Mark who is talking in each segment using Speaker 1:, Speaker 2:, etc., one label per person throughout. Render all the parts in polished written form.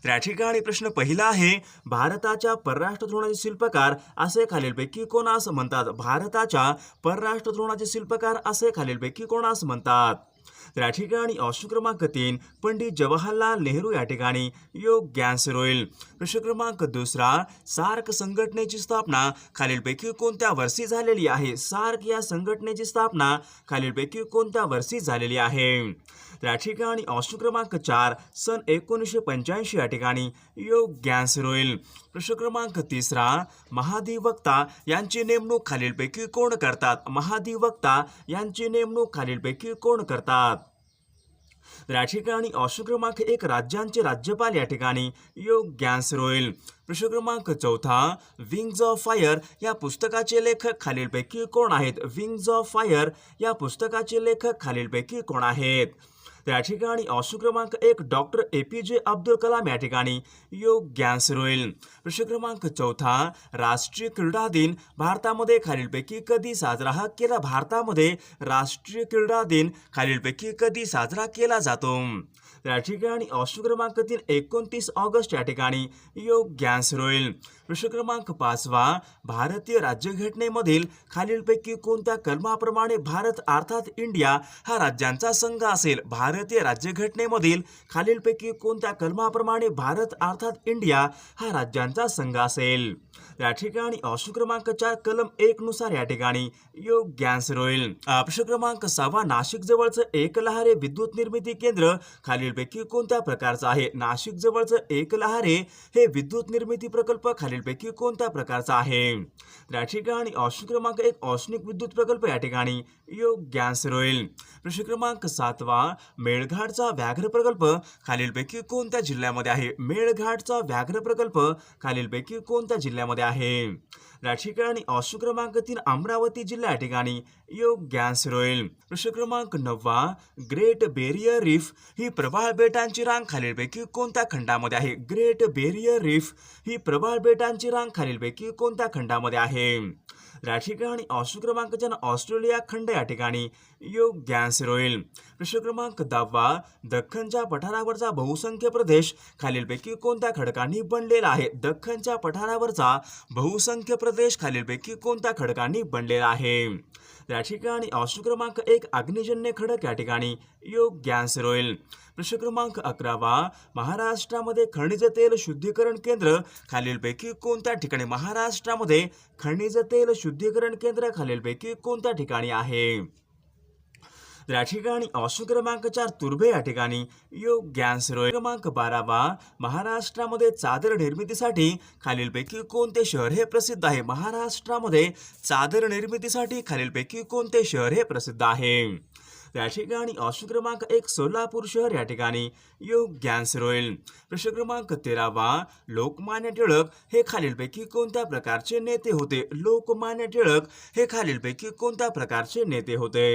Speaker 1: तर या ठिकाणी प्रश्न पहिला आहे, भारताच्या परराष्ट्र धोरणाचे शिल्पकार असे खालीलपैकी कोणास म्हणतात? भारताच्या परराष्ट्र धोरणाचे शिल्पकार असे खालीलपैकी कोणास म्हणतात? तर या ठिकाणी ऑप्शन क्रमांक 3 पंडित जवाहरलाल नेहरू या ठिकाणी योग्य आन्सर होईल. प्रश्न क्रमांक दुसरा, सार्क संघटनेची स्थापना खालीलपैकी कोणत्या वर्षी झालेली आहे? सार्क या संघटनेची स्थापना खालीलपैकी कोणत्या वर्षी झालेली आहे? तर या ठिकाणी ऑप्शन क्रमांक 4 सन 1985 या ठिकाणी योग्य आन्सर होईल. प्रश्न क्रमांक तिसरा, महाधिवक्ता यांची नेमणूक खालीलपैकी कोण करतात? महाधिवक्ता यांची नेमणूक खालीलपैकी कोण करतात? तर या ठिकाणी ऑप्शन क्रमांक 1 राज्यांचे राज्यपाल या ठिकाणी योग्य आन्सर होईल. प्रश्न क्रमांक चौथा, विंग्ज ऑफ फायर या पुस्तकाचे लेखक खालीलपैकी कोण आहेत? विंग्ज ऑफ फायर या पुस्तकाचे लेखक खालीलपैकी कोण आहेत? तर या ठिकाणी ऑप्शन क्रमांक 1 डॉक्टर APJ अब्दुल कलाम या ठिकाणी योग्य आन्सर होईल. प्रश्न क्रमांक चौथा, राष्ट्रीय क्रीडा दिन भारतामध्ये खालीलपैकी कधी साजरा केला? भारतामध्ये राष्ट्रीय क्रीडा दिन खालीलपैकी कधी साजरा केला जातो? तर या ठिकाणी ऑप्शन क्रमांक 3 29 ऑगस्ट या ठिकाणी योग्य आन्सर होईल. प्रश्न क्रमांक 5वा, भारतीय राज्यघटनेमधील खालीलपैकी कोणत्या कलमाप्रमाणे भारत अर्थात इंडिया हा राज्यांचा संघ असेल? भारतीय राज्यघटनेमधील खालीलपैकी कोणत्या कलमाप्रमाणे भारत अर्थात इंडिया हा राज्यांचा संघ असेल? या ठिकाणी ऑप्शन क्रमांक 4 कलम 1 नुसार या ठिकाणी योग्य आन्सर होईल. प्रश्न क्रमांक 6 नाशिक जवळचं एकलहारे विद्युत निर्मिती केंद्र खालीलपैकी कोणत्या प्रकारचं आहे? नाशिक जवळचं एकलहारे हे विद्युत निर्मिती प्रकल्प खालीलपैकी कोणत्या प्रकारचा आहे? या ठिकाणी ऑप्शन क्रमांक 1 औष्णिक विद्युत प्रकल्प या ठिकाणी योग्य आन्सर होईल. प्रश्न क्रमांक 7 मेळघाटचा व्याघ्र प्रकल्प खालीलपैकी कोणत्या जिल्ह्यामध्ये आहे? मेळघाटचा व्याघ्र प्रकल्प खालीलपैकी कोणत्या जिल्ह्यामध्ये आहे? या ठिकाणी ऑप्शन क्रमांक 3 अमरावती जिल्हा या ठिकाणी योग्य आन्सर होईल. प्रश्न क्रमांक 9 ग्रेट बेरियर रीफ ही प्रवाळ बेटांची रांग खालीलपैकी कोणत्या खंडामध्ये आहे? ग्रेट बेरियर रीफ ही प्रवाळ बेटांची रांग खालीलपैकी कोणत्या खंडामध्ये आहे? या ठिकाणी ऑप्शन क्रमांक 4 ऑस्ट्रेलिया खंड या ठिकाणी योग्य आन्सर होईल. प्रश्न क्रमांक 10 दख्खनच्या पठारावरचा बहुसंख्य प्रदेश खालीलपैकी कोणत्या खडकांनी बनलेला आहे? दख्खनच्या पठारावरचा बहुसंख्य प्रदेश खालीलपैकी कोणत्या खडकांनी बनलेला आहे? या ठिकाणी ऑप्शन क्रमांक 1 अग्निजन्य खडक या ठिकाणी योग्य आन्सर होईल. प्रश्न क्रमांक 11 महाराष्ट्रामध्ये खनिज तेल शुद्धीकरण केंद्र खालीलपैकी कोणत्या ठिकाणी? महाराष्ट्रामध्ये खनिज तेल शुद्धीकरण केंद्र खालीलपैकी कोणत्या ठिकाणी आहे? या ठिकाणी ऑप्शन क्रमांक 4 तुर्भे या ठिकाणी योग्य आन्सर होईल. क्रमांक 12 महाराष्ट्रामध्ये चादर निर्मितीसाठी खालीलपैकी कोणते शहर हे प्रसिद्ध आहे? महाराष्ट्रामध्ये चादर निर्मितीसाठी खालीलपैकी कोणते शहर हे प्रसिद्ध आहे? या ठिकाणी ऑप्शन क्रमांक 1 सोलापूर शहर या ठिकाणी योग्य आन्सर होईल. प्रश्न क्रमांक 13 लोकमान्य टिळक हे खालीलपैकी कोणत्या प्रकारचे नेते होते? लोकमान्य टिळक हे खालीलपैकी कोणत्या प्रकारचे नेते होते?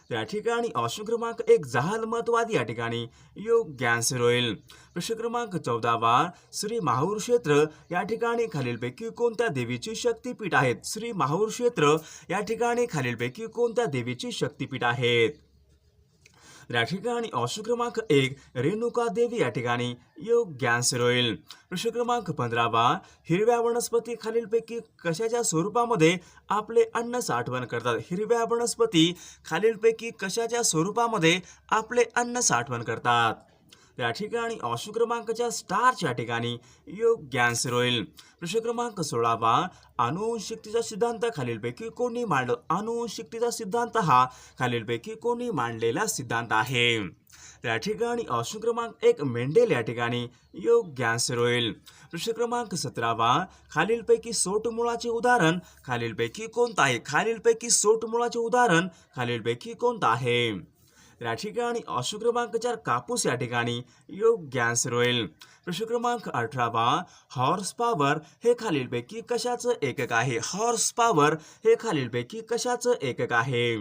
Speaker 1: या ठिकाणी ऑप्शन क्रमांक 1 जहालमतवादी या ठिकाणी योग्य आन्सर होईल. प्रश्न क्रमांक 14 श्री माहूर क्षेत्र या ठिकाणी खालीलपैकी कोणत्या देवीची शक्तीपीठ आहेत? श्री माहूर क्षेत्र या ठिकाणी खालीलपैकी कोणत्या देवीची शक्तीपीठ आहेत? या ठिकाणी ऑप्शन क्रमांक 1 रेणुका देवी या ठिकाणी योग्य आन्सर होईल. प्रश्न क्रमांक 15 हिरव्या वनस्पती खालीलपैकी कशाच्या स्वरूपामध्ये आपले अन्न साठवण करतात? हिरव्या वनस्पती खालीलपैकी कशाच्या स्वरूपामध्ये आपले अन्न साठवण करतात? या ठिकाणी ऑप्शन क्रमांक 4 स्टार्च या ठिकाणी योग्य आन्सर होईल. प्रश्न क्रमांक 16 आनुवंशिकतेचा सिद्धांत खालीलपैकी कोणी मांडला? आनुवंशिकतेचा सिद्धांत हा खालीलपैकी कोणी मांडलेला सिद्धांत आहे? या ठिकाणी ऑप्शन क्रमांक 1 मेंडेल या ठिकाणी योग्य आन्सर होईल. प्रश्न क्रमांक 17 खालीलपैकी सोटमुळाचे उदाहरण खालीलपैकी कोणतं आहे? खालीलपैकी सोटमुळाचे उदाहरण खालीलपैकी कोणतं आहे? या ठिकाणी ऑप्शन क्रमांक 4 कापूस या ठिकाणी योग्य आन्सर होईल. प्रश्न क्रमांक 18 हॉर्स पॉवर हे खालीलपैकी कशाचं एकक आहे? हॉर्स पॉवर हे खालीलपैकी कशाचं एकक आहे?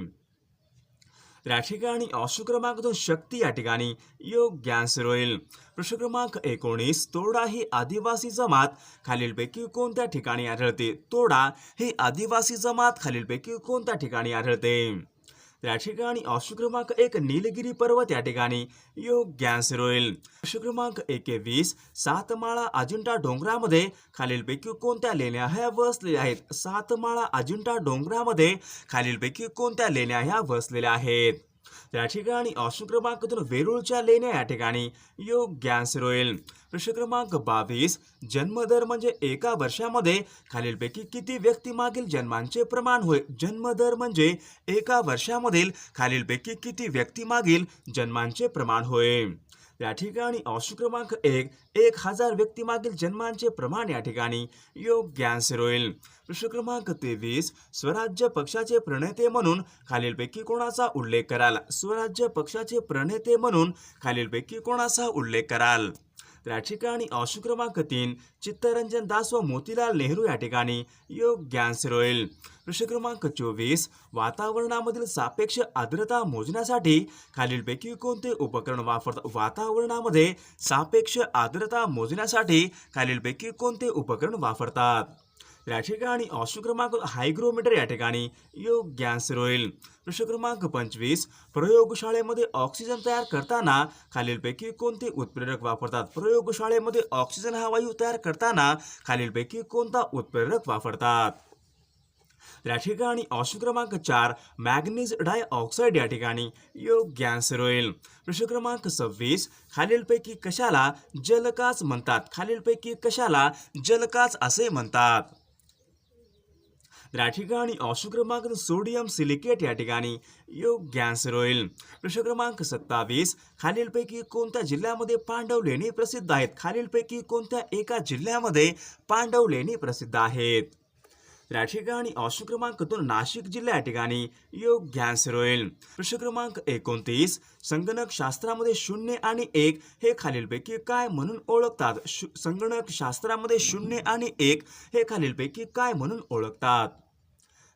Speaker 1: या ठिकाणी ऑप्शन क्रमांक 2 शक्ती या ठिकाणी योग्य आन्सर होईल. प्रश्न क्रमांक 19 तोडा ही आदिवासी जमात खालीलपैकी कोणत्या ठिकाणी आढळते? तोडा ही आदिवासी जमात खालीलपैकी कोणत्या ठिकाणी आढळते? त्या ठिकाणी ऑप्शन क्रमांक 1 नीलगिरी पर्वत या ठिकाणी योग्य आन्सर होईल. प्रश्न क्रमांक 21 सातमाळा अजिंठा डोंगरामध्ये खालीलपैकी कोणत्या लेण्या ह्या वसलेल्या आहेत? सातमाळा अजिंठा डोंगरामध्ये खालीलपैकी कोणत्या लेण्या ह्या वसलेल्या आहेत? त्या ठिकाणी ऑप्शन क्रमांक 2 वेरूळच्या लेण्या या ठिकाणी योग्य आन्सर होईल. प्रश्न क्रमांक 22 जन्मदर म्हणजे एका वर्षामध्ये खालीलपैकी किती व्यक्ती मागील जन्मांचे प्रमाण होय? जन्मदर म्हणजे एका वर्षामधील खालीलपैकी किती व्यक्ती मागील जन्मांचे प्रमाण होय? या ठिकाणी ऑप्शन क्रमांक 1 1000 व्यक्ती मागील जन्मांचे प्रमाण या ठिकाणी योग्य आन्सर होईल. प्रश्न क्रमांक 23 स्वराज्य पक्षाचे प्रणेते म्हणून खालीलपैकी कोणाचा उल्लेख कराल? स्वराज्य पक्षाचे प्रणेते म्हणून खालीलपैकी कोणाचा उल्लेख कराल? त्या ठिकाणी ऑप्शन क्रमांक 3 चित्तरंजन दास व मोतीलाल नेहरू या ठिकाणी योग्य आन्सर होईल. प्रश्न क्रमांक 24 वातावरणामधील सापेक्ष आर्द्रता मोजण्यासाठी खालीलपैकी कोणते उपकरण वापरतात? वातावरणामध्ये सापेक्ष आर्द्रता मोजण्यासाठी खालीलपैकी कोणते उपकरण वापरतात? या ठिकाणी ऑप्शन क्रमांक हायग्रोमीटर या ठिकाणी योग्य आन्सर होईल. प्रश्न क्रमांक 25 प्रयोगशाळेमध्ये ऑक्सिजन तयार करताना खालीलपैकी कोणते उत्प्रेरक वापरतात? प्रयोगशाळेमध्ये ऑक्सिजन हा वायू तयार करताना खालीलपैकी कोणता उत्प्रेरक वापरतात? या ठिकाणी ऑप्शन क्रमांक 4 मॅग्नीज डायऑक्साईड या ठिकाणी योग्य आन्सर होईल. प्रश्न क्रमांक 26 खालीलपैकी कशाला जलकाच म्हणतात? खालीलपैकी कशाला जलकाच असे म्हणतात? या ठिकाणी ऑप्शन क्रमांक सोडियम सिलिकेट या ठिकाणी योग्य आन्सर होईल. प्रश्न क्रमांक 27 खालीलपैकी कोणत्या जिल्ह्यामध्ये पांडव लेणी प्रसिद्ध आहेत? खालीलपैकी कोणत्या एका जिल्ह्यामध्ये पांडव लेणी प्रसिद्ध आहेत? या ठिकाणी ऑप्शन क्रमांक 2 नाशिक जिल्हा या ठिकाणी योग्य आन्सर होईल. प्रश्न क्रमांक 29 संगणक शास्त्रामध्ये 0 आणि 1 हे खालीलपैकी काय म्हणून ओळखतात? संगणक शास्त्रामध्ये 0 आणि 1 हे खालीलपैकी काय म्हणून ओळखतात?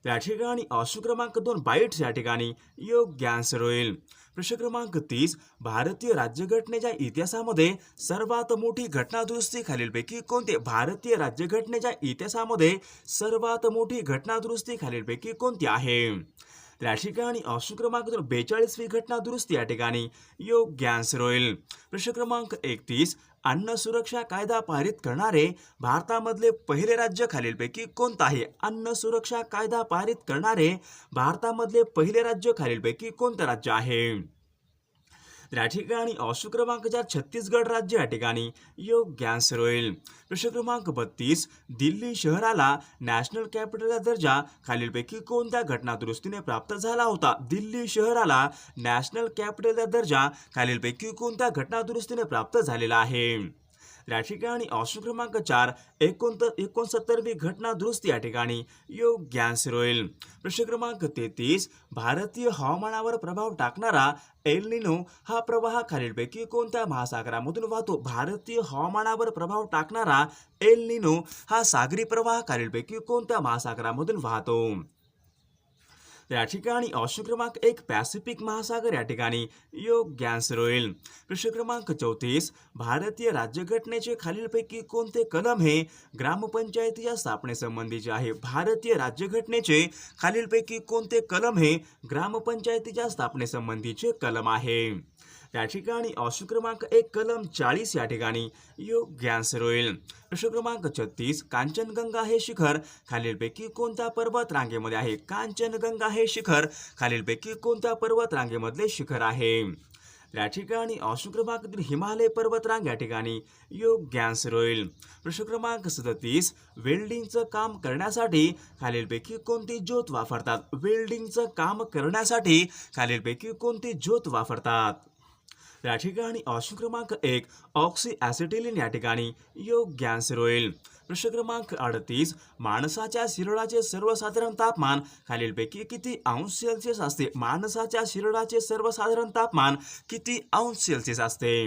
Speaker 1: या ठिकाणी ऑप्शन क्रमांक 2 बाईट्स या ठिकाणी योग्य आन्सर होईल. प्रश्न क्रमांक 30 भारतीय राज्यघटनेच्या इतिहासामध्ये सर्वात मोठी घटनादुरुस्ती खालीलपैकी कोणती? भारतीय राज्यघटनेच्या इतिहासामध्ये सर्वात मोठी घटनादुरुस्ती खालीलपैकी कोणती आहे? या ठिकाणी ऑप्शन क्रमांक 42वी घटनादुरुस्ती या ठिकाणी योग्य आन्सर होईल. प्रश्न क्रमांक 31 अन्न सुरक्षा कायदा पारित करणारे भारतामधले पहिले राज्य खालीलपैकी कोणतं आहे? अन्न सुरक्षा कायदा पारित करणारे भारतामधले पहिले राज्य खालीलपैकी कोणतं राज्य आहे? या ठिकाणी ऑप्शन क्रमांक 4 छत्तीसगड राज्य या ठिकाणी योग्य आन्सर होईल. प्रश्न क्रमांक 32 दिल्ली शहराला नॅशनल कॅपिटलचा दर्जा खालीलपैकी कोणत्या घटनादुरुस्तीने प्राप्त झाला होता? दिल्ली शहराला नॅशनल कॅपिटलचा दर्जा खालीलपैकी कोणत्या घटनादुरुस्तीने प्राप्त झालेला आहे? या ठिकाणी ऑप्शन क्रमांक 4 69वी घटना दुरुस्ती या ठिकाणी योग्य आन्सर होईल. प्रश्न क्रमांक 33 भारतीय हवामानावर प्रभाव टाकणारा एल निनो हा प्रवाह खालीलपैकी कोणत्या महासागरामधून वाहतो? भारतीय हवामानावर प्रभाव टाकणारा एल निनो हा सागरी प्रवाह खालीलपैकी कोणत्या महासागरामधून वाहतो? या ठिकाणी ऑप्शन क्रमांक 1 पॅसिफिक महासागर या ठिकाणी योग्य आन्सर होईल. प्रश्न क्रमांक 34 भारतीय राज्यघटनेचे खालीलपैकी कोणते कलम हे ग्रामपंचायतीच्या स्थापनेसंबंधीचे आहे? भारतीय राज्यघटनेचे खालीलपैकी कोणते कलम हे ग्रामपंचायतीच्या स्थापनेसंबंधीचे कलम आहे? या ठिकाणी ऑप्शन क्रमांक 1 कलम 40 या ठिकाणी योग्य आन्सर होईल. प्रश्न क्रमांक 36 कांचनगंगा हे शिखर खालीलपैकी कोणत्या पर्वत रांगेमध्ये आहे? कांचनगंगा हे शिखर खालीलपैकी कोणत्या पर्वत रांगेमधले शिखर आहे? या ठिकाणी ऑप्शन क्रमांक 3 हिमालय पर्वतरांग या ठिकाणी योग्य आन्सर होईल. प्रश्न क्रमांक 37 वेल्डिंगचं काम करण्यासाठी खालीलपैकी कोणती ज्योत वापरतात? वेल्डिंगचं काम करण्यासाठी खालीलपैकी कोणती ज्योत वापरतात? या ठिकाणी ऑप्शन क्रमांक 1 ऑक्सी ॲसिटिलीन या ठिकाणी योग्य आन्सर होईल. प्रश्न क्रमांक 38 माणसाच्या शरीराचे सर्वसाधारण तापमान खालीलपैकी किती अंश सेल्सिअस असते? माणसाच्या शरीराचे सर्वसाधारण तापमान किती अंश सेल्सिअस असते?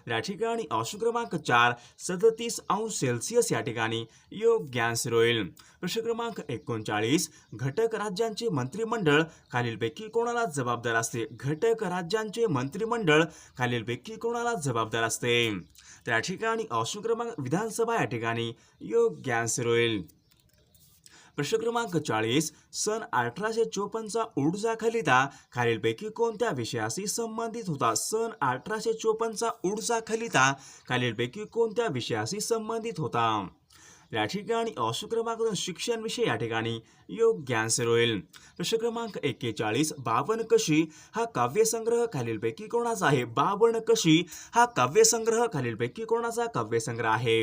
Speaker 1: या ठिकाणी ऑप्शन क्रमांक 4 37 अंश सेल्सिअस या ठिकाणी योग्य आन्सर होईल. प्रश्न क्रमांक 39 घटक राज्यांचे मंत्रिमंडळ खालीलपैकी कोणाला जबाबदार असते? घटक राज्यांचे मंत्रिमंडळ खालीलपैकी कोणाला जबाबदार असते? त्या ठिकाणी ऑप्शन क्रमांक विधानसभा या ठिकाणी योग्य आन्सर होईल. प्रश्न क्रमांक 40 सन 1854चा ऊर्जा खलिता खालीलपैकी कोणत्या विषयाशी संबंधित होता? सन 1854चा ऊर्जा खलिता खालीलपैकी कोणत्या विषयाशी संबंधित होता? या ठिकाणी ऑप्शन क्रमांक 2 शिक्षण विषय या ठिकाणी योग्य आन्सर होईल. प्रश्न क्रमांक 41 बावन कशी हा काव्यसंग्रह खालीलपैकी कोणाचा आहे? बावन कशी हा काव्यसंग्रह खालीलपैकी कोणाचा काव्यसंग्रह आहे?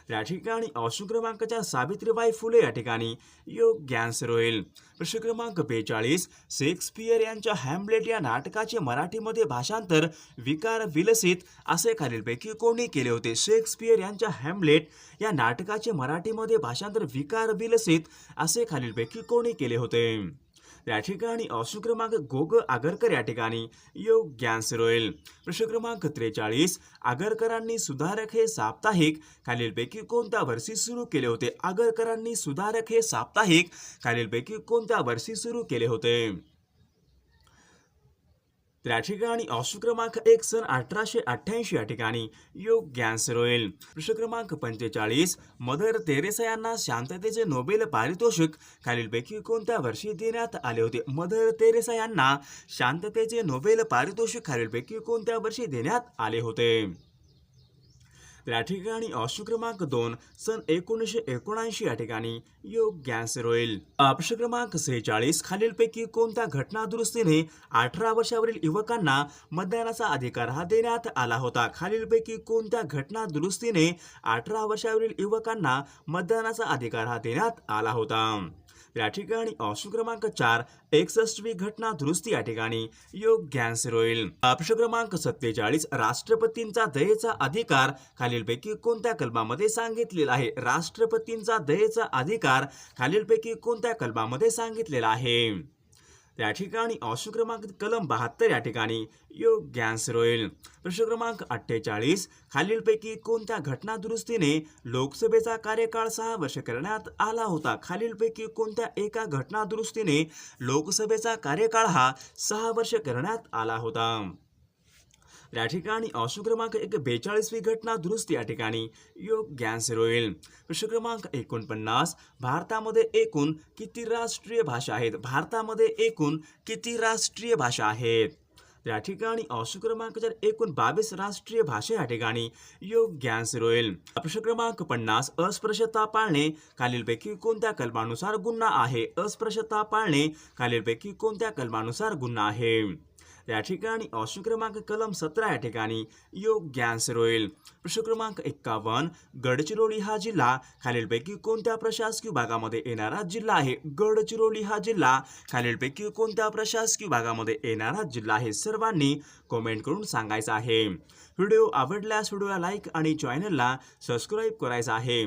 Speaker 1: या ठिकाणी ऑप्शन क्रमांक 4 सावित्रीबाई फुले या ठिकाणी योग्य आन्सर होईल. प्रश्न क्रमांक 42 शेक्सपियर यांच्या हॅम्लेट या नाटकाचे मराठीमध्ये भाषांतर विकार विलसित असे खालीलपैकी कोणी केले होते? शेक्सपियर यांच्या हॅम्लेट या नाटकाचे मराठीमध्ये भाषांतर विकार विलसित असे खालीलपैकी कोणी केले होते? या ठिकाणी ऑप्शन क्रमांक गोग आगरकर या ठिकाणी योग्य आन्सर होईल. प्रश्न क्रमांक 43 आगरकरांनी सुधारक हे साप्ताहिक खालीलपैकी कोणत्या वर्षी सुरू केले होते? आगरकरांनी सुधारक हे साप्ताहिक खालीलपैकी कोणत्या वर्षी सुरू केले होते? त्या ठिकाणी ऑप्शन क्रमांक 1 सन 1888 या ठिकाणी योग्य आन्सर होईल. प्रश्न क्रमांक 45 मदर तेरेसा यांना शांततेचे नोबेल पारितोषिक खालीलपैकी कोणत्या वर्षी देण्यात आले होते? मदर तेरेसा यांना शांततेचे नोबेल पारितोषिक खालीलपैकी कोणत्या वर्षी देण्यात आले होते? या ठिकाणी ऑप्शन क्रमांक 2 सन 1979 या ठिकाणी योग्य आन्सर होईल. प्रश्न क्रमांक 46 खालीलपैकी कोणत्या घटना दुरुस्तीने 18 वर्षावरील युवकांना मतदानाचा अधिकार हा देण्यात आला होता? खालीलपैकी कोणत्या घटना दुरुस्तीने 18 वर्षावरील युवकांना मतदानाचा अधिकार हा देण्यात आला होता? या ठिकाणी ऑप्शन क्रमांक 4 61वी घटना दुरुस्ती या ठिकाणी योग्य आन्सर होईल. प्रश्न क्रमांक 47 राष्ट्रपतींचा दयेचा अधिकार खालीलपैकी कोणत्या कलमामध्ये सांगितलेला आहे? राष्ट्रपतींचा दयेचा अधिकार खालीलपैकी कोणत्या कलमामध्ये सांगितलेला आहे? या ठिकाणी ऑप्शन क्रमांक कलम 72 या ठिकाणी योग्य आन्सर होईल. प्रश्न क्रमांक 48 खालीलपैकी कोणत्या घटना दुरुस्तीने लोकसभेचा कार्यकाळ 6 वर्ष करण्यात आला होता? खालीलपैकी कोणत्या एका घटना दुरुस्तीने लोकसभेचा कार्यकाळ हा 6 वर्ष करण्यात आला होता? या ठिकाणी ऑप्शन क्रमांक 42वी घटना दुरुस्ती या ठिकाणी योग्य आन्सर होईल. प्रश्न क्रमांक 49 भारतामध्ये एकूण किती राष्ट्रीय भाषा आहेत? भारतामध्ये एकूण किती राष्ट्रीय भाषा आहेत? या ठिकाणी ऑप्शन क्रमांक 4 एकूण 22 राष्ट्रीय भाषा या ठिकाणी योग्य आन्सर होईल. प्रश्न क्रमांक 50 अस्पृश्यता पाळणे खालीलपैकी कोणत्या कलमानुसार गुन्हा आहे? अस्पृश्यता पाळणे खालीलपैकी कोणत्या कलमानुसार गुन्हा आहे? या ठिकाणी ऑप्शन क्रमांक कलम 17 या ठिकाणी योग्य आन्सर होईल. प्रश्न क्रमांक 51 गडचिरोली हा जिल्हा खालीलपैकी कोणत्या प्रशासकीय भागामध्ये येणारा जिल्हा आहे? गडचिरोली हा जिल्हा खालीलपैकी कोणत्या प्रशासकीय भागामध्ये येणारा जिल्हा आहे? सर्वांनी कमेंट करून सांगायचं आहे. व्हिडिओ आवडल्यास व्हिडिओला लाईक आणि चॅनलला सबस्क्राईब करायचं आहे.